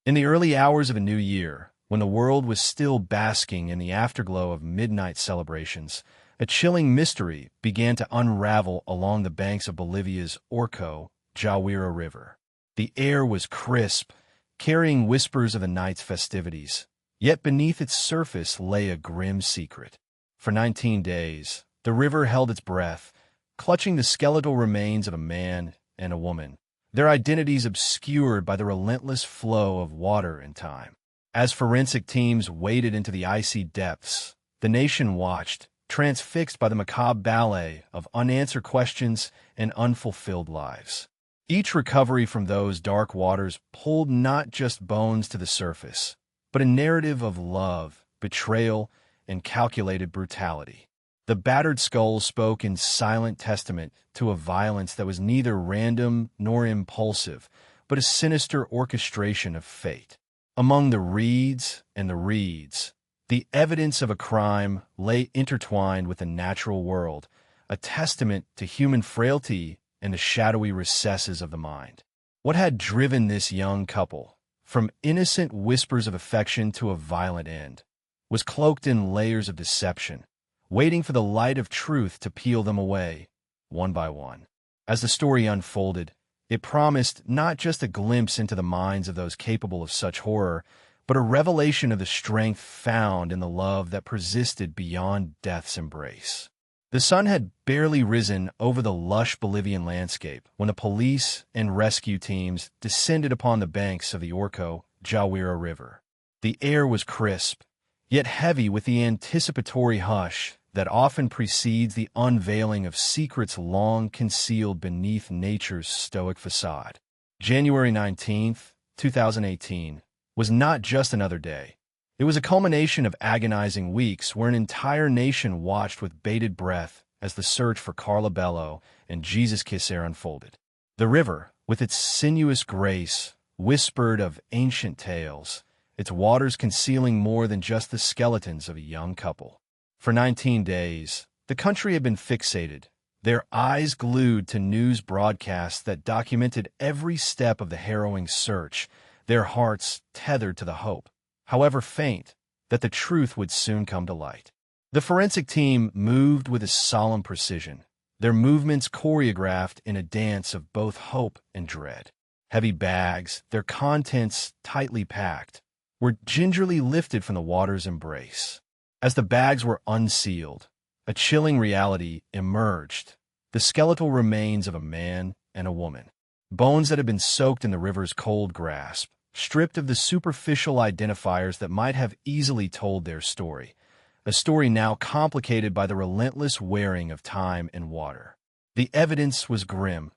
In the early hours of a new year, when the world was still basking in the afterglow of midnight celebrations, a chilling mystery began to unravel along the banks of Bolivia's Orco, Jahwira River. The air was crisp, carrying whispers of the night's festivities, yet beneath its surface lay a grim secret. For 19 days, the river held its breath, clutching the skeletal remains of a man and a woman, their identities obscured by the relentless flow of water and time. As forensic teams waded into the icy depths, the nation watched, transfixed by the macabre ballet of unanswered questions and unfulfilled lives. Each recovery from those dark waters pulled not just bones to the surface, but a narrative of love, betrayal, and calculated brutality. The battered skulls spoke in silent testament to a violence that was neither random nor impulsive, but a sinister orchestration of fate. Among the reeds and the reeds, the evidence of a crime lay intertwined with the natural world, a testament to human frailty and the shadowy recesses of the mind. What had driven this young couple, from innocent whispers of affection to a violent end, was cloaked in layers of deception, waiting for the light of truth to peel them away, one by one. As the story unfolded, it promised not just a glimpse into the minds of those capable of such horror, but a revelation of the strength found in the love that persisted beyond death's embrace. The sun had barely risen over the lush Bolivian landscape when the police and rescue teams descended upon the banks of the Orco, Jahwira River. The air was crisp, yet heavy with the anticipatory hush that often precedes the unveiling of secrets long concealed beneath nature's stoic facade. January 19th, 2018, was not just another day. It was a culmination of agonizing weeks where an entire nation watched with bated breath as the search for Carla Bello and Jesus Kisser unfolded. The river, with its sinuous grace, whispered of ancient tales, its waters concealing more than just the skeletons of a young couple. For 19 days, the country had been fixated, their eyes glued to news broadcasts that documented every step of the harrowing search, their hearts tethered to the hope, however faint, that the truth would soon come to light. The forensic team moved with a solemn precision, their movements choreographed in a dance of both hope and dread. Heavy bags, their contents tightly packed, were gingerly lifted from the water's embrace. As the bags were unsealed, a chilling reality emerged, the skeletal remains of a man and a woman. Bones that had been soaked in the river's cold grasp, stripped of the superficial identifiers that might have easily told their story, a story now complicated by the relentless wearing of time and water. The evidence was grim.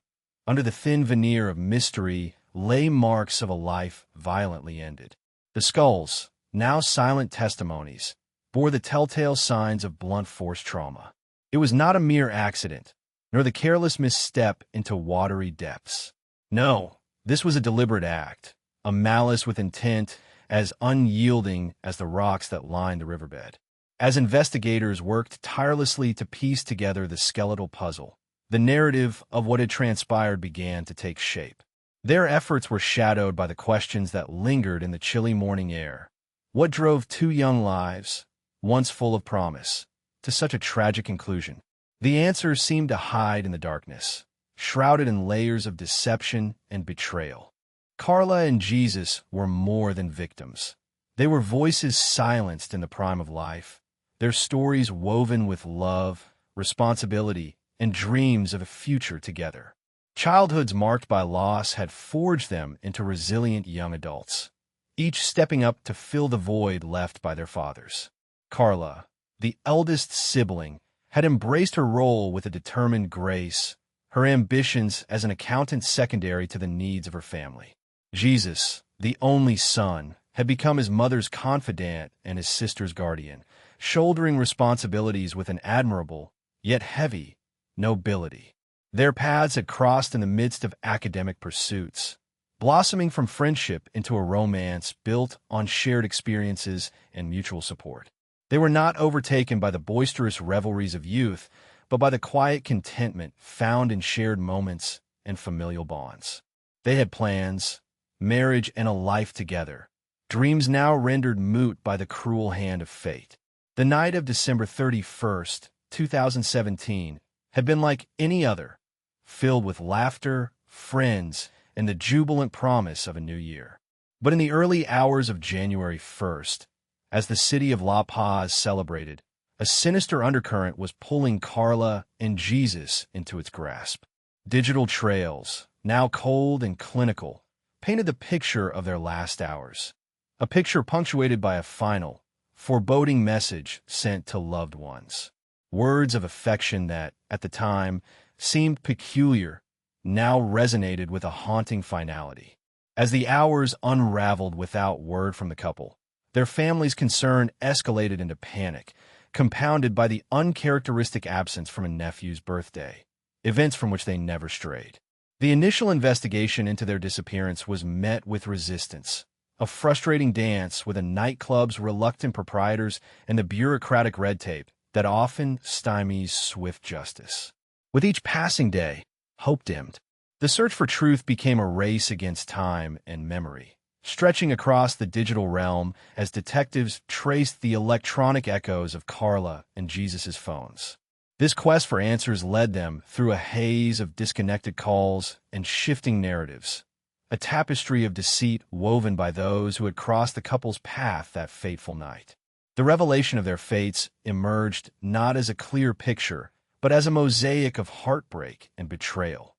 Under the thin veneer of mystery lay marks of a life violently ended. The skulls, now silent testimonies, bore the telltale signs of blunt force trauma. It was not a mere accident, nor the careless misstep into watery depths. No, this was a deliberate act, a malice with intent as unyielding as the rocks that lined the riverbed. As investigators worked tirelessly to piece together the skeletal puzzle, the narrative of what had transpired began to take shape. Their efforts were shadowed by the questions that lingered in the chilly morning air. What drove two young lives, once full of promise, to such a tragic conclusion? The answers seemed to hide in the darkness, shrouded in layers of deception and betrayal. Carla and Jesus were more than victims. They were voices silenced in the prime of life, their stories woven with love, responsibility, and dreams of a future together. Childhoods marked by loss had forged them into resilient young adults, each stepping up to fill the void left by their fathers. Carla, the eldest sibling, had embraced her role with a determined grace, her ambitions as an accountant secondary to the needs of her family. Jesus, the only son, had become his mother's confidant and his sister's guardian, shouldering responsibilities with an admirable, yet heavy, nobility. Their paths had crossed in the midst of academic pursuits, blossoming from friendship into a romance built on shared experiences and mutual support. They were not overtaken by the boisterous revelries of youth, but by the quiet contentment found in shared moments and familial bonds. They had plans, marriage, and a life together. Dreams now rendered moot by the cruel hand of fate. The night of December 31st, 2017, had been like any other, filled with laughter, friends, and the jubilant promise of a new year. But in the early hours of January 1st, as the city of La Paz celebrated, a sinister undercurrent was pulling Carla and Jesus into its grasp. Digital trails, now cold and clinical, painted the picture of their last hours. A picture punctuated by a final, foreboding message sent to loved ones. Words of affection that, at the time, seemed peculiar, now resonated with a haunting finality. As the hours unraveled without word from the couple, their family's concern escalated into panic, compounded by the uncharacteristic absence from a nephew's birthday, events from which they never strayed. The initial investigation into their disappearance was met with resistance, a frustrating dance with a nightclub's reluctant proprietors and the bureaucratic red tape that often stymies swift justice. With each passing day, hope dimmed. The search for truth became a race against time and memory, stretching across the digital realm as detectives traced the electronic echoes of Carla and Jesus' phones. This quest for answers led them through a haze of disconnected calls and shifting narratives, a tapestry of deceit woven by those who had crossed the couple's path that fateful night. The revelation of their fates emerged not as a clear picture, but as a mosaic of heartbreak and betrayal,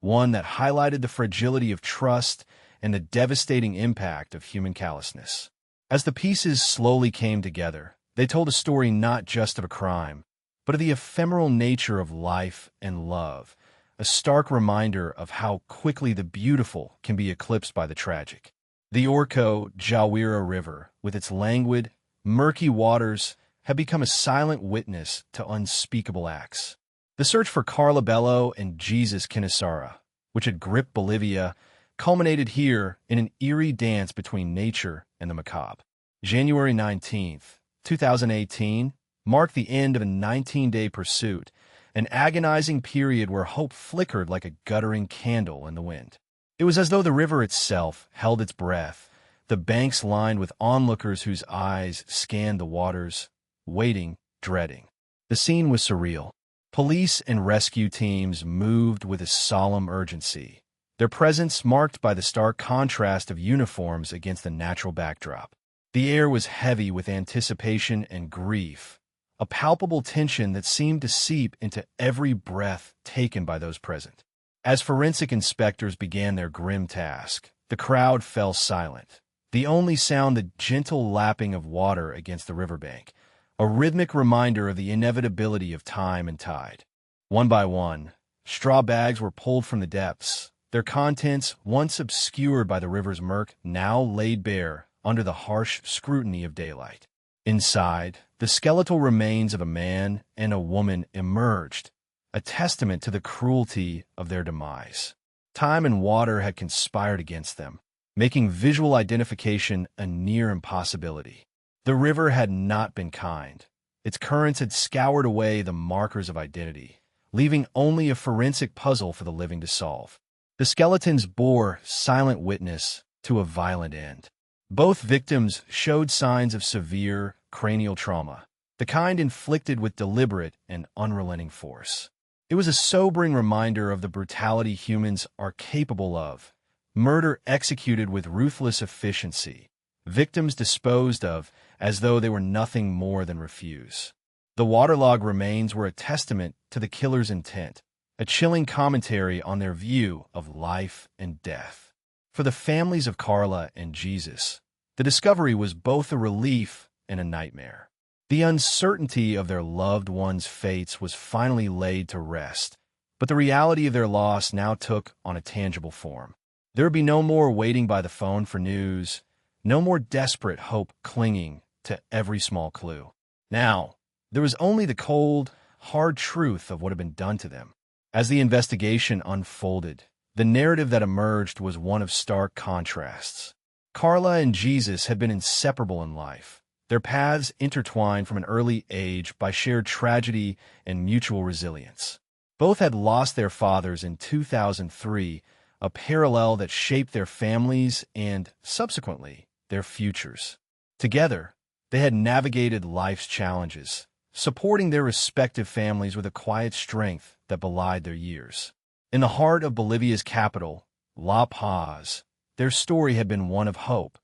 one that highlighted the fragility of trust and the devastating impact of human callousness. As the pieces slowly came together, they told a story not just of a crime, but of the ephemeral nature of life and love, a stark reminder of how quickly the beautiful can be eclipsed by the tragic. The Orco Jahwira River, with its languid, murky waters, had become a silent witness to unspeakable acts. The search for Carla Bello and Jesus Kinisara, which had gripped Bolivia, culminated here in an eerie dance between nature and the macabre. January 19th, 2018, marked the end of a 19-day pursuit, an agonizing period where hope flickered like a guttering candle in the wind. It was as though the river itself held its breath, the banks lined with onlookers whose eyes scanned the waters, waiting, dreading. The scene was surreal. Police and rescue teams moved with a solemn urgency, their presence marked by the stark contrast of uniforms against the natural backdrop. The air was heavy with anticipation and grief, a palpable tension that seemed to seep into every breath taken by those present. As forensic inspectors began their grim task, the crowd fell silent, the only sound the gentle lapping of water against the riverbank, a rhythmic reminder of the inevitability of time and tide. One by one, straw bags were pulled from the depths, their contents, once obscured by the river's murk, now laid bare under the harsh scrutiny of daylight. Inside, the skeletal remains of a man and a woman emerged, a testament to the cruelty of their demise. Time and water had conspired against them, making visual identification a near impossibility. The river had not been kind. Its currents had scoured away the markers of identity, leaving only a forensic puzzle for the living to solve. The skeletons bore silent witness to a violent end. Both victims showed signs of severe cranial trauma, the kind inflicted with deliberate and unrelenting force. It was a sobering reminder of the brutality humans are capable of, murder executed with ruthless efficiency, victims disposed of as though they were nothing more than refuse. The waterlogged remains were a testament to the killer's intent, a chilling commentary on their view of life and death. For the families of Carla and Jesus, the discovery was both a relief and a nightmare. The uncertainty of their loved ones' fates was finally laid to rest, but the reality of their loss now took on a tangible form. There would be no more waiting by the phone for news, no more desperate hope clinging to every small clue. Now, there was only the cold, hard truth of what had been done to them. As the investigation unfolded, the narrative that emerged was one of stark contrasts. Carla and Jesus had been inseparable in life, their paths intertwined from an early age by shared tragedy and mutual resilience. Both had lost their fathers in 2003, a parallel that shaped their families and, subsequently, their futures. Together, they had navigated life's challenges, supporting their respective families with a quiet strength that belied their years. In the heart of Bolivia's capital, La Paz, their story had been one of hope,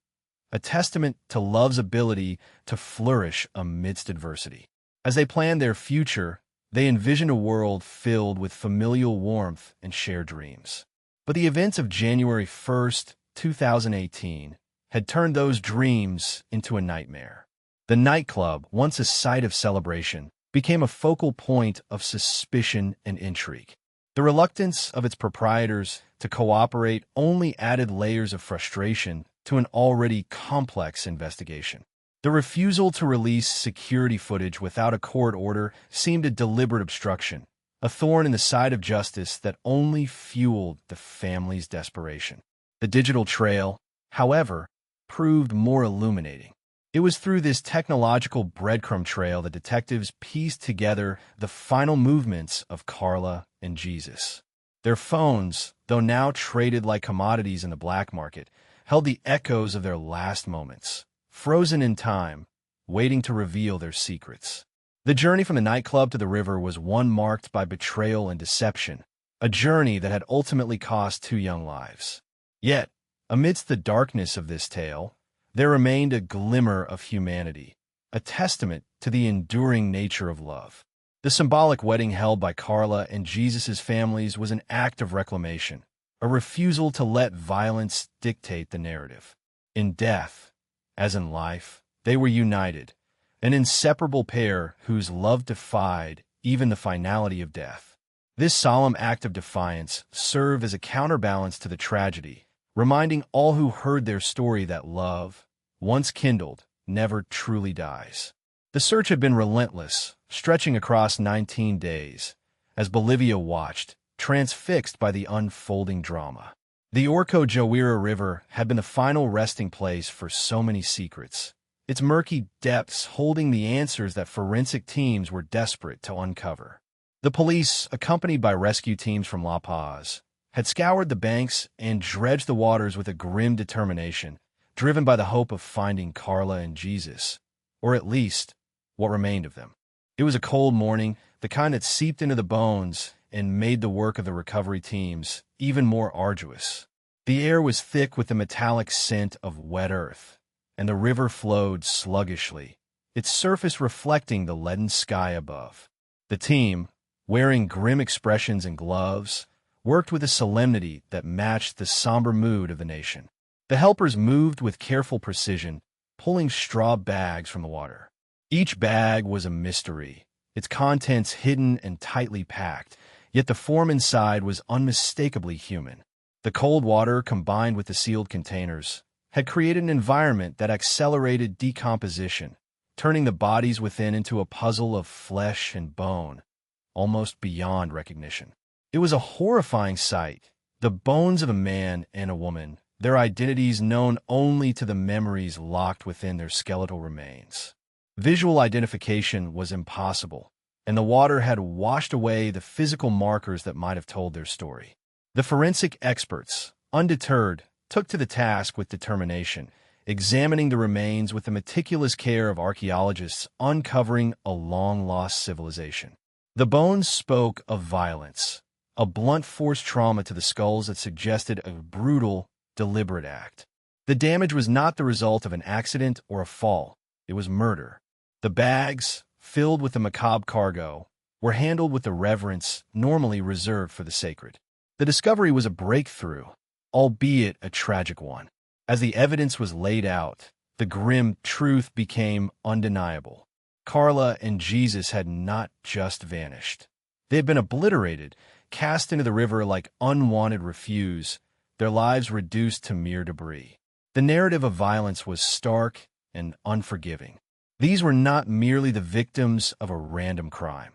a testament to love's ability to flourish amidst adversity. As they planned their future, they envisioned a world filled with familial warmth and shared dreams. But the events of January 1st, 2018, had turned those dreams into a nightmare. The nightclub, once a site of celebration, became a focal point of suspicion and intrigue. The reluctance of its proprietors to cooperate only added layers of frustration to an already complex investigation. The refusal to release security footage without a court order seemed a deliberate obstruction, a thorn in the side of justice that only fueled the family's desperation. The digital trail, however, proved more illuminating. It was through this technological breadcrumb trail that detectives pieced together the final movements of Carla and Jesus. Their phones, though now traded like commodities in the black market, held the echoes of their last moments, frozen in time, waiting to reveal their secrets. The journey from the nightclub to the river was one marked by betrayal and deception, a journey that had ultimately cost 2 young lives. Yet, amidst the darkness of this tale, there remained a glimmer of humanity, a testament to the enduring nature of love. The symbolic wedding held by Carla and Jesus' families was an act of reclamation, a refusal to let violence dictate the narrative. In death, as in life, they were united, an inseparable pair whose love defied even the finality of death. This solemn act of defiance served as a counterbalance to the tragedy, reminding all who heard their story that love, once kindled, never truly dies. The search had been relentless, stretching across 19 days, as Bolivia watched, transfixed by the unfolding drama. The Orco Jahwira River had been the final resting place for so many secrets, its murky depths holding the answers that forensic teams were desperate to uncover. The police, accompanied by rescue teams from La Paz, had scoured the banks and dredged the waters with a grim determination, driven by the hope of finding Carla and Jesus, or at least what remained of them. It was a cold morning, the kind that seeped into the bones and made the work of the recovery teams even more arduous. The air was thick with the metallic scent of wet earth, and the river flowed sluggishly, its surface reflecting the leaden sky above. The team, wearing grim expressions and gloves, worked with a solemnity that matched the somber mood of the nation. The helpers moved with careful precision, pulling straw bags from the water. Each bag was a mystery, its contents hidden and tightly packed, yet the form inside was unmistakably human. The cold water, combined with the sealed containers, had created an environment that accelerated decomposition, turning the bodies within into a puzzle of flesh and bone, almost beyond recognition. It was a horrifying sight, the bones of a man and a woman, their identities known only to the memories locked within their skeletal remains. Visual identification was impossible, and the water had washed away the physical markers that might have told their story. The forensic experts, undeterred, took to the task with determination, examining the remains with the meticulous care of archaeologists uncovering a long-lost civilization. The bones spoke of violence, a blunt force trauma to the skulls that suggested a brutal, deliberate act. The damage was not the result of an accident or a fall, it was murder. The bags, filled with the macabre cargo, were handled with the reverence normally reserved for the sacred. The discovery was a breakthrough, albeit a tragic one. As the evidence was laid out, the grim truth became undeniable. Carla and Jesus had not just vanished. They had been obliterated, cast into the river like unwanted refuse, their lives reduced to mere debris. The narrative of violence was stark and unforgiving. These were not merely the victims of a random crime.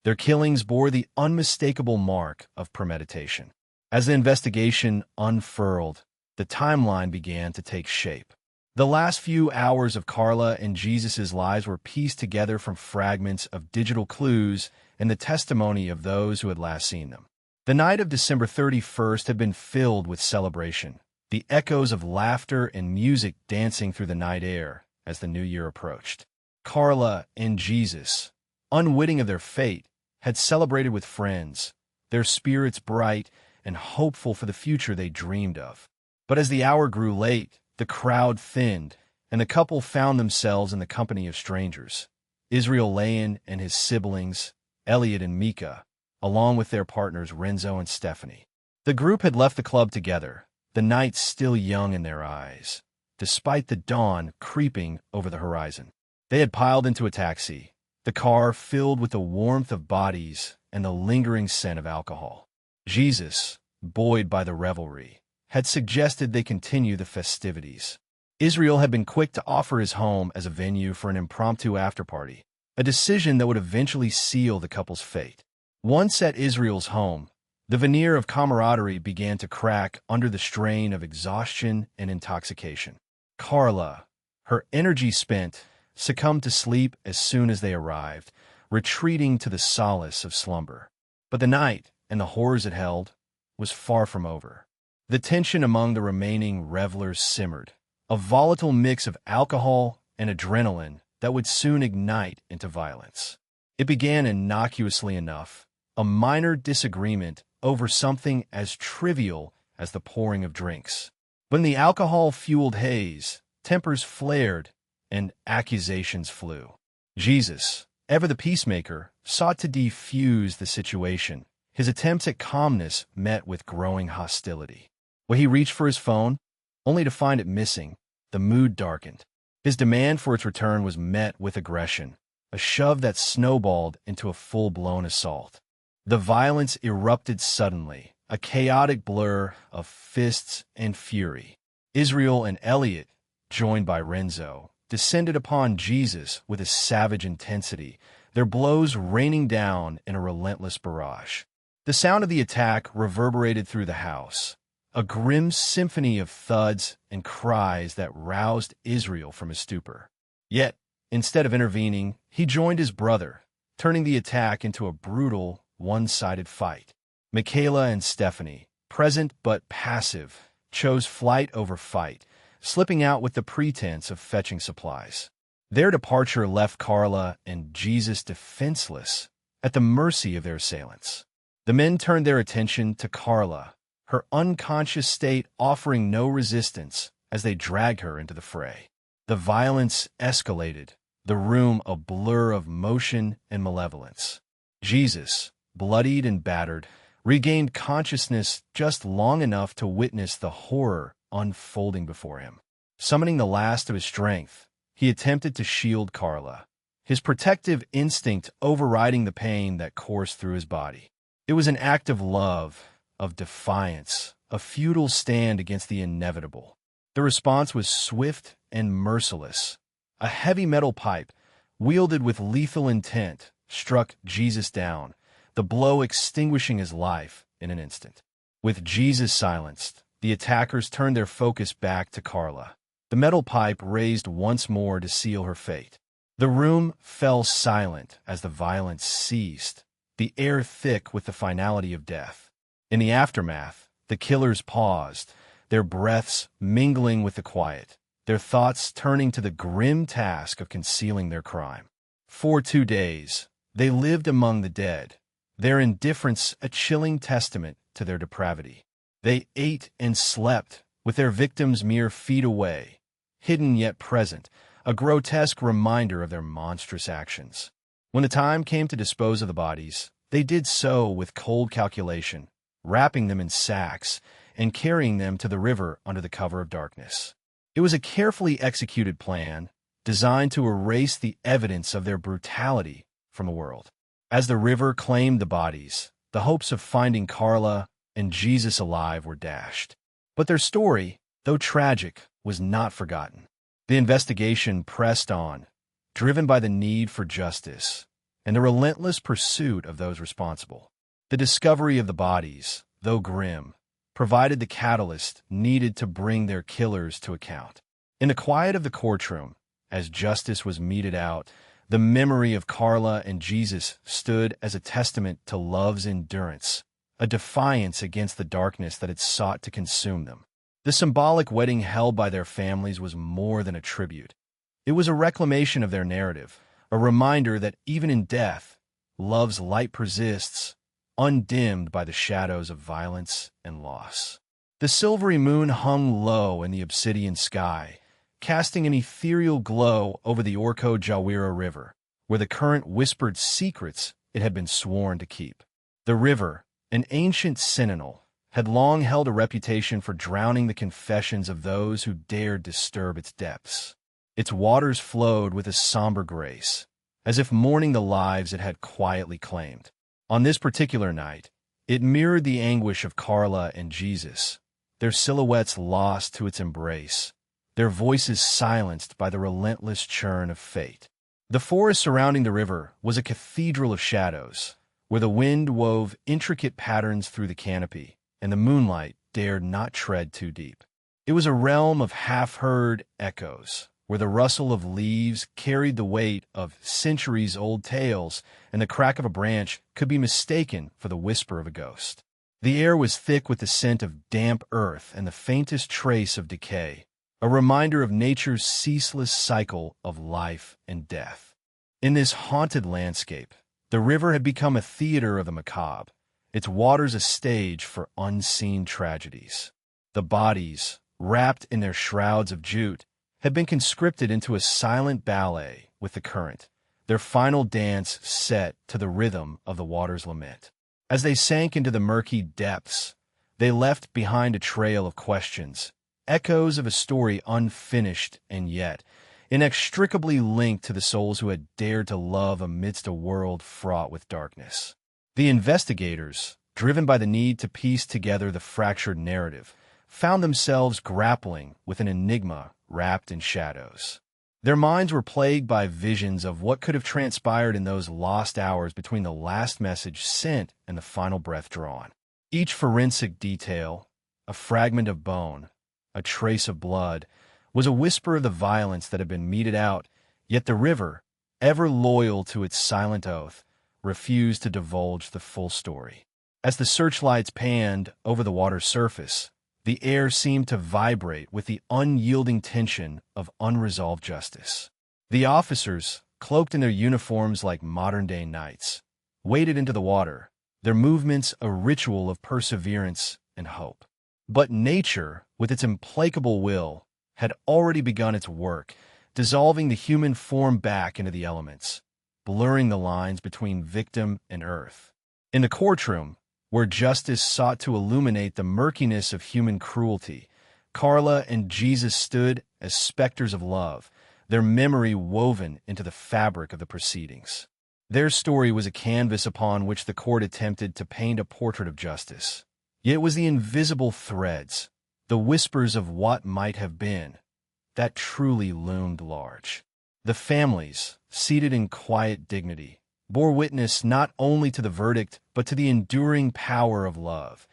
Their killings bore the unmistakable mark of premeditation. As the investigation unfurled, the timeline began to take shape. The last few hours of Carla and Jesus' lives were pieced together from fragments of digital clues and the testimony of those who had last seen them. The night of December 31st had been filled with celebration, the echoes of laughter and music dancing through the night air as the new year approached. Carla and Jesus, unwitting of their fate, had celebrated with friends, their spirits bright and hopeful for the future they dreamed of. But as the hour grew late, the crowd thinned, and the couple found themselves in the company of strangers. Israel Layan and his siblings, Elliot and Mika, along with their partners Renzo and Stephanie. The group had left the club together, the night still young in their eyes, despite the dawn creeping over the horizon. They had piled into a taxi, the car filled with the warmth of bodies and the lingering scent of alcohol. Jesus, buoyed by the revelry, had suggested they continue the festivities. Israel had been quick to offer his home as a venue for an impromptu after-party, a decision that would eventually seal the couple's fate. Once at Israel's home, the veneer of camaraderie began to crack under the strain of exhaustion and intoxication. Carla, her energy spent, succumbed to sleep as soon as they arrived, retreating to the solace of slumber. But the night, and the horrors it held, was far from over. The tension among the remaining revelers simmered, a volatile mix of alcohol and adrenaline that would soon ignite into violence. It began innocuously enough, a minor disagreement over something as trivial as the pouring of drinks. When the alcohol-fueled haze, tempers flared and accusations flew. Jesus, ever the peacemaker, sought to defuse the situation. His attempts at calmness met with growing hostility. When he reached for his phone, only to find it missing, the mood darkened. His demand for its return was met with aggression, a shove that snowballed into a full-blown assault. The violence erupted suddenly, a chaotic blur of fists and fury. Israel and Elliot, joined by Renzo, descended upon Jesus with a savage intensity, their blows raining down in a relentless barrage. The sound of the attack reverberated through the house, a grim symphony of thuds and cries that roused Israel from his stupor. Yet, instead of intervening, he joined his brother, turning the attack into a brutal, one-sided fight. Michaela and Stephanie, present but passive, chose flight over fight, slipping out with the pretense of fetching supplies. Their departure left Carla and Jesus defenseless, at the mercy of their assailants. The men turned their attention to Carla, her unconscious state offering no resistance as they dragged her into the fray. The violence escalated, the room a blur of motion and malevolence. Jesus, bloodied and battered, regained consciousness just long enough to witness the horror unfolding before him. Summoning the last of his strength, he attempted to shield Carla, his protective instinct overriding the pain that coursed through his body. It was an act of love, of defiance, a futile stand against the inevitable. The response was swift and merciless. A heavy metal pipe, wielded with lethal intent, struck Jesus down, the blow extinguishing his life in an instant. With Jesus silenced, the attackers turned their focus back to Carla. The metal pipe raised once more to seal her fate. The room fell silent as the violence ceased, the air thick with the finality of death. In the aftermath, the killers paused, their breaths mingling with the quiet, their thoughts turning to the grim task of concealing their crime. For 2 days, they lived among the dead, their indifference a chilling testament to their depravity. They ate and slept, with their victims mere feet away, hidden yet present, a grotesque reminder of their monstrous actions. When the time came to dispose of the bodies, they did so with cold calculation, wrapping them in sacks and carrying them to the river under the cover of darkness. It was a carefully executed plan, designed to erase the evidence of their brutality from the world. As the river claimed the bodies, the hopes of finding Carla and Jesus alive were dashed. But their story, though tragic, was not forgotten. The investigation pressed on, driven by the need for justice and the relentless pursuit of those responsible. The discovery of the bodies, though grim, provided the catalyst needed to bring their killers to account. In the quiet of the courtroom, as justice was meted out, the memory of Carla and Jesus stood as a testament to love's endurance, a defiance against the darkness that had sought to consume them. The symbolic wedding held by their families was more than a tribute. It was a reclamation of their narrative, a reminder that even in death, love's light persists, undimmed by the shadows of violence and loss. The silvery moon hung low in the obsidian sky, casting an ethereal glow over the Orco Jahwira River, where the current whispered secrets it had been sworn to keep. The river, an ancient sentinel, had long held a reputation for drowning the confessions of those who dared disturb its depths. Its waters flowed with a somber grace, as if mourning the lives it had quietly claimed. On this particular night, it mirrored the anguish of Carla and Jesus, their silhouettes lost to its embrace, their voices silenced by the relentless churn of fate. The forest surrounding the river was a cathedral of shadows, where the wind wove intricate patterns through the canopy, and the moonlight dared not tread too deep. It was a realm of half-heard echoes, where the rustle of leaves carried the weight of centuries-old tales, and the crack of a branch could be mistaken for the whisper of a ghost. The air was thick with the scent of damp earth and the faintest trace of decay, a reminder of nature's ceaseless cycle of life and death. In this haunted landscape, the river had become a theater of the macabre, its waters a stage for unseen tragedies. The bodies, wrapped in their shrouds of jute, had been conscripted into a silent ballet with the current, their final dance set to the rhythm of the water's lament. As they sank into the murky depths, they left behind a trail of questions, echoes of a story unfinished and yet inextricably linked to the souls who had dared to love amidst a world fraught with darkness. The investigators, driven by the need to piece together the fractured narrative, found themselves grappling with an enigma wrapped in shadows. Their minds were plagued by visions of what could have transpired in those lost hours between the last message sent and the final breath drawn. Each forensic detail, a fragment of bone, a trace of blood, was a whisper of the violence that had been meted out, yet the river, ever loyal to its silent oath, refused to divulge the full story. As the searchlights panned over the water's surface, the air seemed to vibrate with the unyielding tension of unresolved justice. The officers, cloaked in their uniforms like modern-day knights, waded into the water, their movements a ritual of perseverance and hope. But nature, with its implacable will, had already begun its work, dissolving the human form back into the elements, blurring the lines between victim and earth. In the courtroom, where justice sought to illuminate the murkiness of human cruelty, Carla and Jesus stood as specters of love, their memory woven into the fabric of the proceedings. Their story was a canvas upon which the court attempted to paint a portrait of justice. Yet it was the invisible threads, the whispers of what might have been, that truly loomed large. The families, seated in quiet dignity, bore witness not only to the verdict but to the enduring power of love,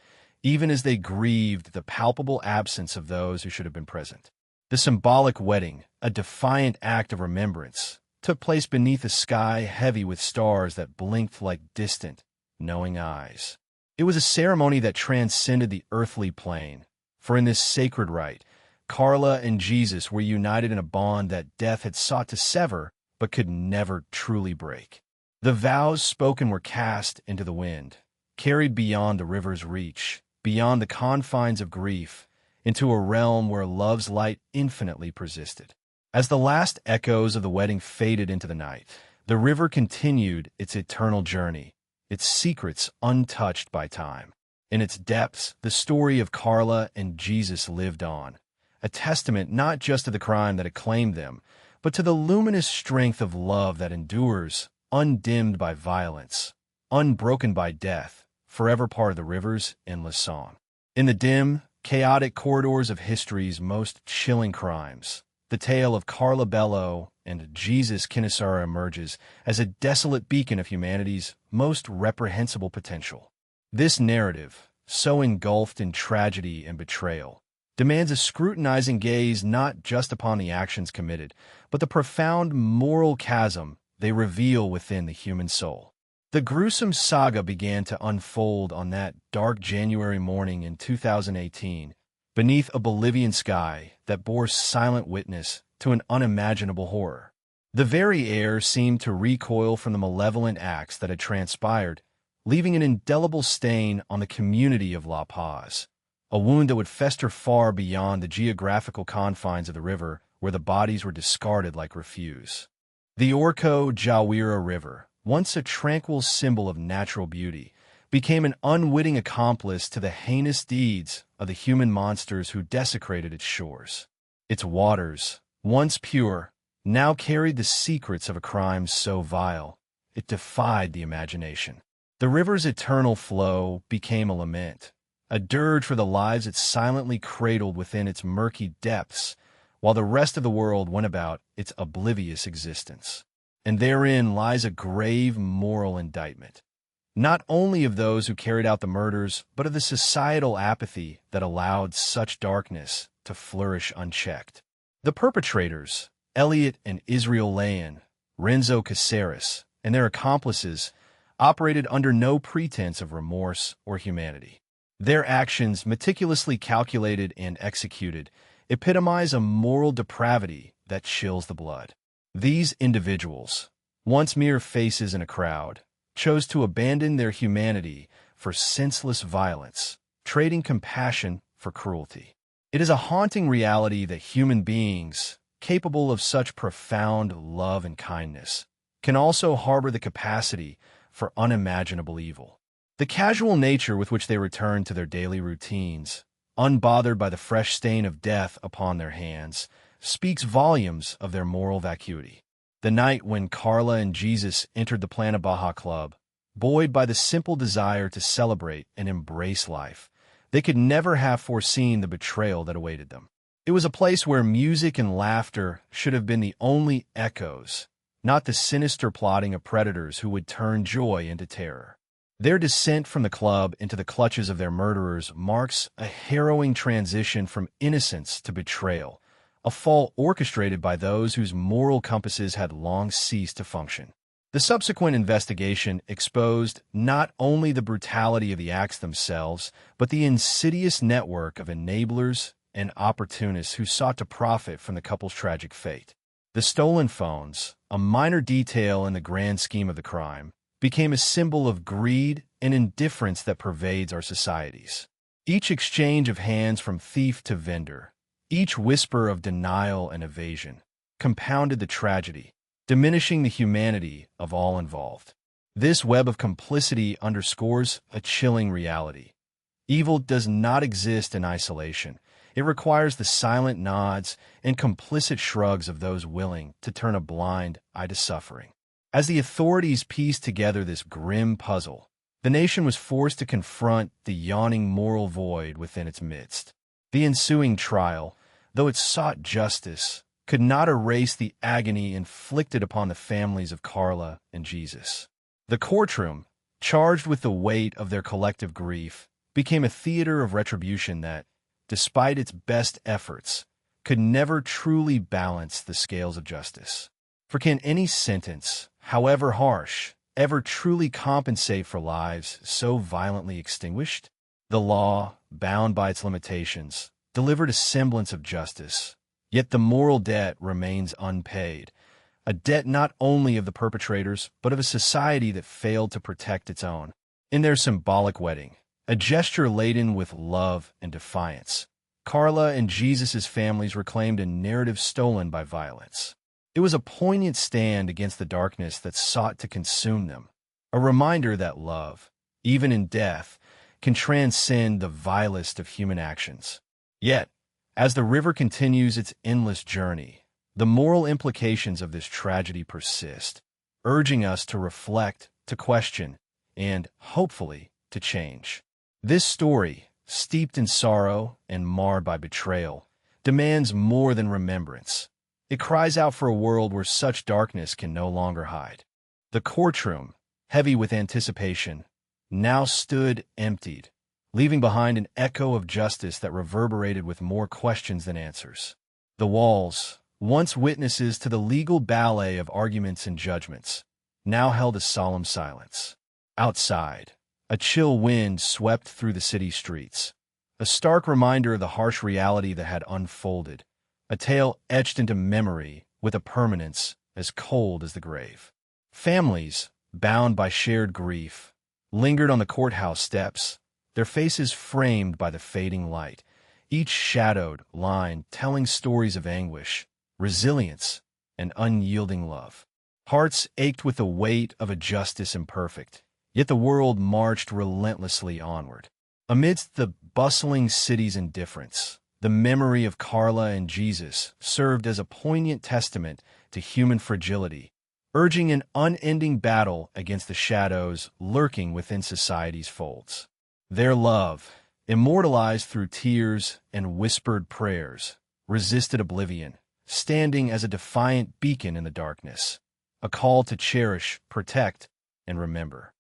even as they grieved the palpable absence of those who should have been present. The symbolic wedding, a defiant act of remembrance, took place beneath a sky heavy with stars that blinked like distant, knowing eyes. It was a ceremony that transcended the earthly plane, for in this sacred rite, Carla and Jesus were united in a bond that death had sought to sever but could never truly break. The vows spoken were cast into the wind, carried beyond the river's reach, beyond the confines of grief, into a realm where love's light infinitely persisted. As the last echoes of the wedding faded into the night, the river continued its eternal journey, its secrets untouched by time. In its depths, the story of Carla and Jesus lived on, a testament not just to the crime that had claimed them, but to the luminous strength of love that endures, undimmed by violence, unbroken by death, forever part of the river's endless song. In the dim, chaotic corridors of history's most chilling crimes, the tale of Carla Bello and Jesus Kinisara emerges as a desolate beacon of humanity's most reprehensible potential. This narrative, so engulfed in tragedy and betrayal, demands a scrutinizing gaze not just upon the actions committed, but the profound moral chasm they reveal within the human soul. The gruesome saga began to unfold on that dark January morning in 2018, beneath a Bolivian sky that bore silent witness to an unimaginable horror. The very air seemed to recoil from the malevolent acts that had transpired, leaving an indelible stain on the community of La Paz, a wound that would fester far beyond the geographical confines of the river where the bodies were discarded like refuse. The Orco Jahwira River, once a tranquil symbol of natural beauty, became an unwitting accomplice to the heinous deeds of the human monsters who desecrated its shores. Its waters, once pure, now carried the secrets of a crime so vile, it defied the imagination. The river's eternal flow became a lament, a dirge for the lives it silently cradled within its murky depths, while the rest of the world went about its oblivious existence. And therein lies a grave moral indictment, not only of those who carried out the murders, but of the societal apathy that allowed such darkness to flourish unchecked. The perpetrators, Elliot and Israel Layan, Renzo Caceres, and their accomplices, operated under no pretense of remorse or humanity. Their actions, meticulously calculated and executed, epitomize a moral depravity that chills the blood. These individuals, once mere faces in a crowd, chose to abandon their humanity for senseless violence, trading compassion for cruelty. It is a haunting reality that human beings, capable of such profound love and kindness, can also harbor the capacity for unimaginable evil. The casual nature with which they return to their daily routines, unbothered by the fresh stain of death upon their hands, speaks volumes of their moral vacuity. The night when Carla and Jesus entered the Plana Baja Club, buoyed by the simple desire to celebrate and embrace life, they could never have foreseen the betrayal that awaited them. It was a place where music and laughter should have been the only echoes, not the sinister plotting of predators who would turn joy into terror. Their descent from the club into the clutches of their murderers marks a harrowing transition from innocence to betrayal, a fall orchestrated by those whose moral compasses had long ceased to function. The subsequent investigation exposed not only the brutality of the acts themselves, but the insidious network of enablers and opportunists who sought to profit from the couple's tragic fate. The stolen phones, a minor detail in the grand scheme of the crime, became a symbol of greed and indifference that pervades our societies. Each exchange of hands from thief to vendor, each whisper of denial and evasion, compounded the tragedy, diminishing the humanity of all involved. This web of complicity underscores a chilling reality. Evil does not exist in isolation. It requires the silent nods and complicit shrugs of those willing to turn a blind eye to suffering. As the authorities pieced together this grim puzzle, the nation was forced to confront the yawning moral void within its midst. The ensuing trial, though it sought justice, could not erase the agony inflicted upon the families of Carla and Jesus. The courtroom, charged with the weight of their collective grief, became a theater of retribution that, despite its best efforts, could never truly balance the scales of justice. For can any sentence, however harsh, ever truly compensate for lives so violently extinguished? The law, bound by its limitations, delivered a semblance of justice, yet the moral debt remains unpaid, a debt not only of the perpetrators, but of a society that failed to protect its own. In their symbolic wedding, a gesture laden with love and defiance, Carla and Jesus' families reclaimed a narrative stolen by violence. It was a poignant stand against the darkness that sought to consume them, a reminder that love, even in death, can transcend the vilest of human actions. Yet, as the river continues its endless journey, the moral implications of this tragedy persist, urging us to reflect, to question, and, hopefully, to change. This story, steeped in sorrow and marred by betrayal, demands more than remembrance. It cries out for a world where such darkness can no longer hide. The courtroom, heavy with anticipation, now stood emptied, leaving behind an echo of justice that reverberated with more questions than answers. The walls, once witnesses to the legal ballet of arguments and judgments, now held a solemn silence. Outside, a chill wind swept through the city streets, a stark reminder of the harsh reality that had unfolded, a tale etched into memory with a permanence as cold as the grave. Families, bound by shared grief, lingered on the courthouse steps, their faces framed by the fading light, each shadowed line telling stories of anguish, resilience, and unyielding love. Hearts ached with the weight of a justice imperfect, yet the world marched relentlessly onward. Amidst the bustling city's indifference, the memory of Carla and Jesus served as a poignant testament to human fragility, urging an unending battle against the shadows lurking within society's folds. Their love, immortalized through tears and whispered prayers, resisted oblivion, standing as a defiant beacon in the darkness, a call to cherish, protect, and remember.